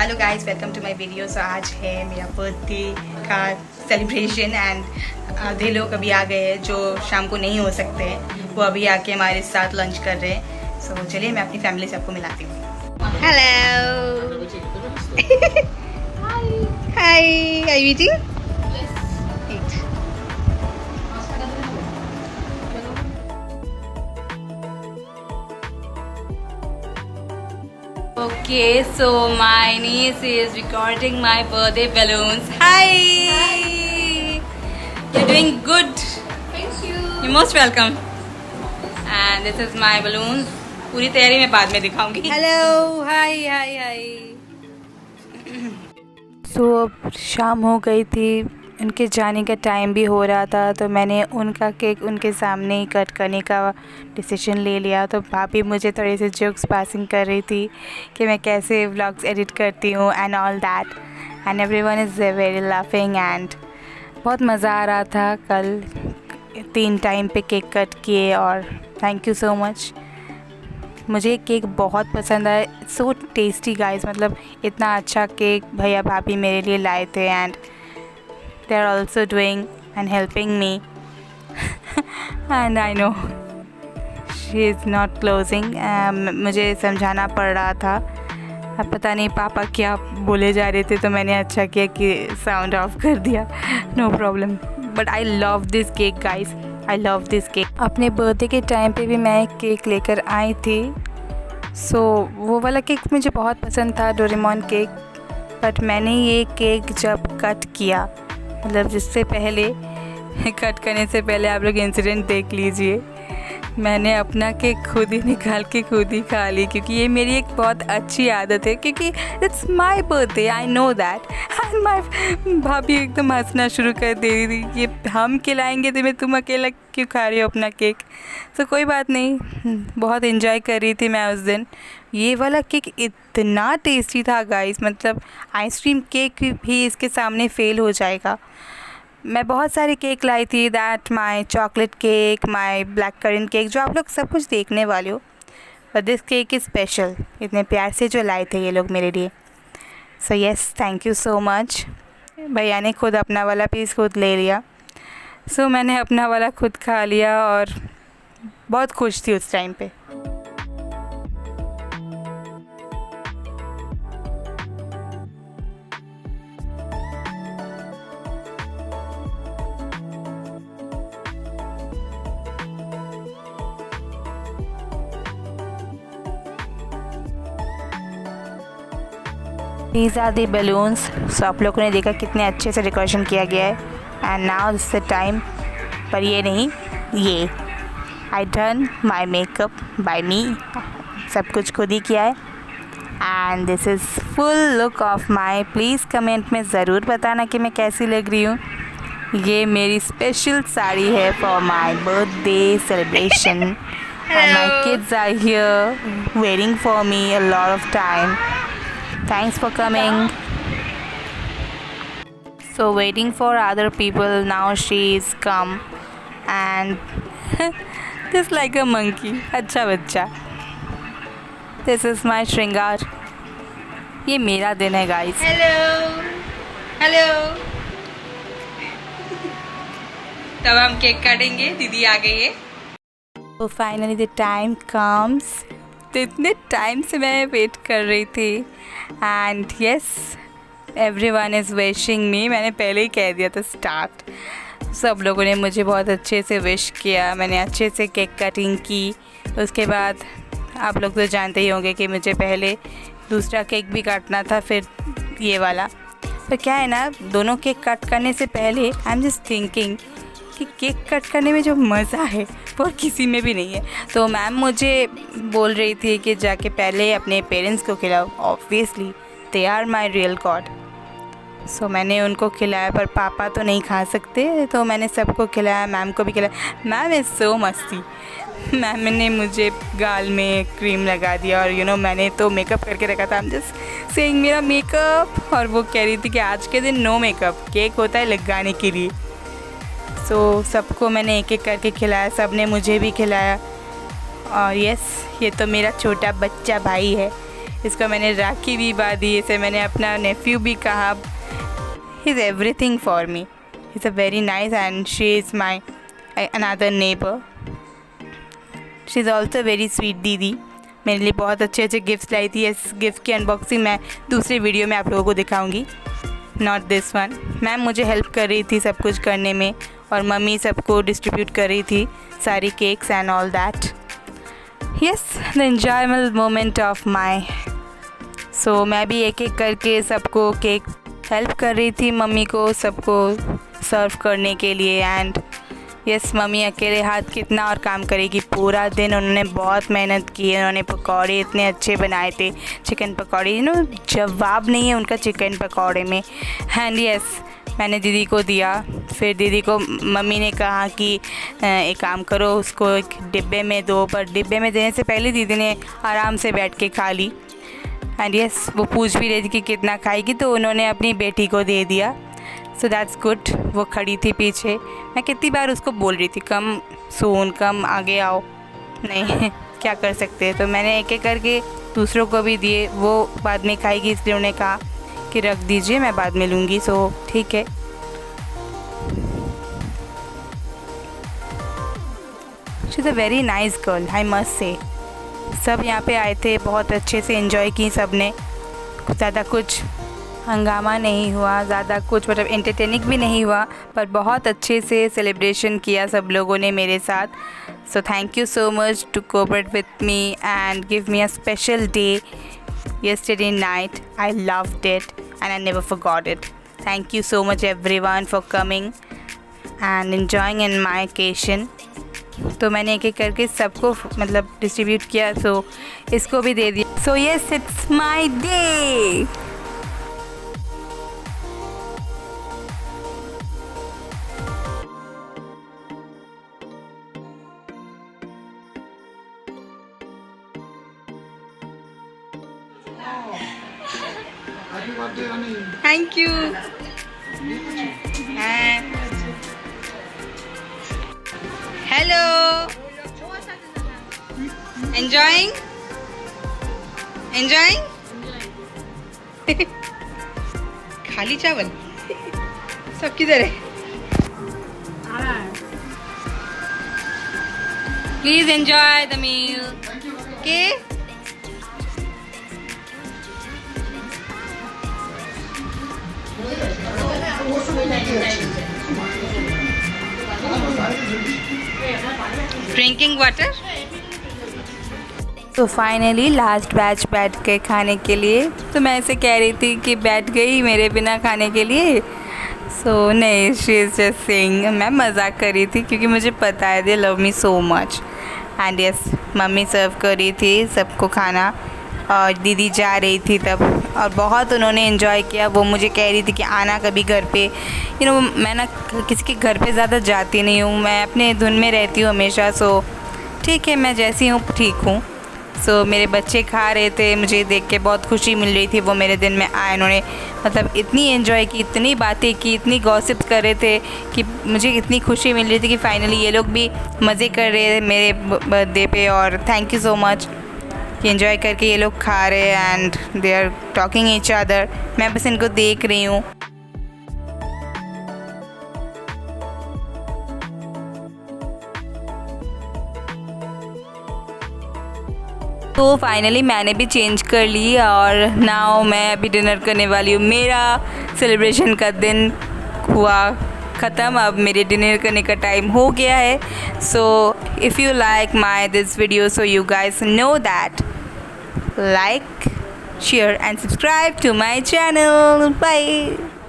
Hello guys, welcome to my video. So आज है मेरा बर्थडे का सेलिब्रेशन एंड आधे लोग अभी आ गए हैं जो शाम को नहीं हो सकते हैं, वो अभी आके हमारे साथ लंच कर रहे हैं। सो चलिए मैं अपनी फैमिली से आपको मिलाती हूँ। Hello hi, are you eating? Okay, so my niece is recording my birthday balloons. Hi! You're doing good. Thank you. You're most welcome. And this is my balloons. पूरी तैयारी मैं बाद में दिखाऊंगी. Hello, hi. सो अब शाम हो गई थी, उनके जाने का टाइम भी हो रहा था, तो मैंने उनका केक उनके सामने ही कट करने का डिसीजन ले लिया। तो भाभी मुझे थोड़े से जोक्स पासिंग कर रही थी कि मैं कैसे व्लॉग्स एडिट करती हूँ and all that, and everyone is very laughing and बहुत मज़ा आ रहा था। कल 3 टाइम पे केक कट किए और थैंक यू सो मच। मुझे केक बहुत पसंद है, सो टेस्टी गाइस, मतलब इतना अच्छा केक भैया भाभी मेरे लिए लाए थे and they are also doing and helping me and I know she is not closing. मुझे समझाना पड़ रहा था, अब पता नहीं पापा क्या बोले जा रहे थे, तो मैंने अच्छा किया कि साउंड ऑफ कर दिया। No problem, but I love this cake guys, I love this cake. अपने बर्थडे के टाइम पे भी मैं एक केक लेकर आई थी, सो वो वाला केक मुझे बहुत पसंद था, डोरेमोन केक। बट मैंने ये केक जब कट किया, मतलब जिससे पहले कट करने से पहले आप लोग इंसिडेंट देख लीजिए, मैंने अपना केक खुद ही निकाल के खुद ही खा ली, क्योंकि ये मेरी एक बहुत अच्छी आदत है, क्योंकि it's my birthday, I know that. And my भाभी एकदम हंसना शुरू कर दे रही थी, ये हम खिलाएंगे तुम्हें, तुम अकेला क्यों खा रही हो अपना केक। तो कोई बात नहीं, बहुत इन्जॉय कर रही थी मैं उस दिन। ये वाला केक इतना टेस्टी था गाइस, मतलब आइसक्रीम केक भी इसके सामने फ़ेल हो जाएगा। मैं बहुत सारे केक लाई थी, that my chocolate cake, my black currant cake, जो आप लोग सब कुछ देखने वाले हो, but this cake is special. इतने प्यार से जो लाए थे ये लोग मेरे लिए, so yes, thank you so much. भैया ने खुद अपना वाला पीस खुद ले लिया, सो मैंने अपना वाला खुद खा लिया और बहुत खुश थी उस टाइम पे। These are the balloons. सो आप लोगों ने देखा कितने अच्छे से डेकोरेशन किया गया है। And now this the time, पर ये नहीं, ये I done my makeup by me, सब कुछ खुद ही किया है। And this is full look of my. Please comment में ज़रूर बताना कि मैं कैसी लग रही हूँ। ये मेरी स्पेशल साड़ी है for my birthday celebration and my kids are here waiting for me a lot of time. Thanks for coming. So waiting for other people, now she's come and just like a monkey. अच्छा बच्चा. This is my श्रृंगार. ये मेरा दिन है guys. Hello तब हम cake काटेंगे, दीदी आ गई है। So finally the time comes. तो इतने टाइम से मैं वेट कर रही थी and yes, everyone is wishing मी। मैंने पहले ही कह दिया था स्टार्ट, सब लोगों ने मुझे बहुत अच्छे से विश किया, मैंने अच्छे से केक कटिंग की। उसके बाद आप लोग तो जानते ही होंगे कि मुझे पहले दूसरा केक भी काटना था, फिर ये वाला। पर क्या है ना, दोनों केक कट करने से पहले आई एम जस्ट थिंकिंग कि केक कट करने में जो मज़ा है वो किसी में भी नहीं है। तो मैम मुझे बोल रही थी कि जाके पहले अपने पेरेंट्स को खिलाओ, obviously they are my real god. So मैंने उनको खिलाया, पर पापा तो नहीं खा सकते, तो मैंने सबको खिलाया, मैम को भी खिलाया। मैम इज़ सो मस्ती, मैम ने मुझे गाल में क्रीम लगा दिया और मैंने तो मेकअप करके रखा था, I'm just saying मेरा मेकअप, और वो कह रही थी कि आज के दिन नो मेकअप, केक होता है लगाने के लिए। सो सबको मैंने एक एक करके खिलाया, सब ने मुझे भी खिलाया। और यस, ये तो मेरा छोटा बच्चा भाई है, इसको मैंने राखी भी बांधी, इसे मैंने अपना नेफ्यू भी कहा. He is everything for me. He is a very nice and she is my another neighbour. She is also very sweet दीदी. मेरे लिए बहुत अच्छे अच्छे गिफ्ट्स लाई थी. इस गिफ्ट की अनबॉक्सिंग मैं दूसरे वीडियो में आप लोगों को दिखाऊंगी, नॉट दिस वन. मैम मुझे हेल्प कर रही थी सब कुछ करने में, और मम्मी सबको डिस्ट्रीब्यूट कर रही थी सारी cakes and all that. Yes, the enjoyable moment of my. So मैं भी एक एक करके सबको केक हेल्प कर रही थी, मम्मी को सबको सर्व करने के लिए. एंड यस, मम्मी अकेले हाथ कितना और काम करेगी. पूरा दिन उन्होंने बहुत मेहनत की. उन्होंने पकौड़े इतने अच्छे बनाए थे, चिकन पकौड़े. जवाब नहीं है उनका चिकन पकौड़े में. एंड यस, मैंने दीदी को दिया. फिर दीदी को मम्मी ने कहा कि एक काम करो, उसको एक डिब्बे में दो. पर डिब्बे में देने से पहले दीदी ने आराम से बैठ के खा ली. एंड यस, वो पूछ भी रही थी कि कितना खाएगी, तो उन्होंने अपनी बेटी को दे दिया. So that's good. वो खड़ी थी पीछे. मैं कितनी बार उसको बोल रही थी कम सून, कम आगे आओ. नहीं क्या कर सकते हैं. तो मैंने एक एक करके दूसरों को भी दिए. वो बाद में खाएगी, इसलिए उन्होंने कहा कि रख दीजिए, मैं बाद में लूँगी. सो ठीक है. She is a very nice girl, I must say. सब यहाँ पे आए थे, बहुत अच्छे से एंजॉय की सब ने. ज़्यादा कुछ हंगामा नहीं हुआ, ज़्यादा कुछ मतलब एंटरटेनिंग भी नहीं हुआ, पर बहुत अच्छे से सेलिब्रेशन किया सब लोगों ने मेरे साथ. So thank you so much to cooperate with me and give me a special day yesterday night. I loved it and I never forgot it. Thank you so much everyone for coming and enjoying in my occasion. तो मैंने एक एक करके सबको मतलब distribute किया. सो इसको भी दे दिया. So yes, it's my day. Happy birthday, honey. Thank you. Hello. Enjoying enjoying. खाली चावल सब किधर है? Please enjoy the meal. Okay. Drinking water. तो फाइनली लास्ट बैच बैठ के खाने के लिए. तो मैं ऐसे कह रही थी कि बैठ गई मेरे बिना खाने के लिए. सो नहीं, शी इज़ जस्ट सेइंग. मैं मजाक कर रही थी क्योंकि मुझे पता है they love me so much. And yes, mummy serve कर रही थी सबको खाना और दीदी जा रही थी तब, और बहुत उन्होंने एंजॉय किया. वो मुझे कह रही थी कि आना कभी घर पे. मैं ना किसी के घर पे ज़्यादा जाती नहीं हूँ, मैं अपने धुन में रहती हूँ हमेशा. सो ठीक है, मैं जैसी हूँ ठीक हूँ. सो मेरे बच्चे खा रहे थे, मुझे देख के बहुत खुशी मिल रही थी. वो मेरे दिन में आए, उन्होंने मतलब इतनी एंजॉय की, इतनी बातें की, इतनी गॉसिप कर रहे थे कि मुझे इतनी खुशी मिल रही थी कि फाइनली ये लोग भी मज़े कर रहे थे मेरे बर्थडे पे. और थैंक यू सो मच कि एंजॉय करके ये लोग खा रहे हैं and they are talking each other. मैं बस इनको देख रही हूँ. तो फाइनली मैंने भी चेंज कर ली और नाउ मैं अभी डिनर करने वाली हूँ. मेरा सेलिब्रेशन का दिन हुआ ख़त्म. अब मेरे डिनर करने का टाइम हो गया है. So if you like my this video, so you guys know that, like, share and subscribe to my channel. Bye.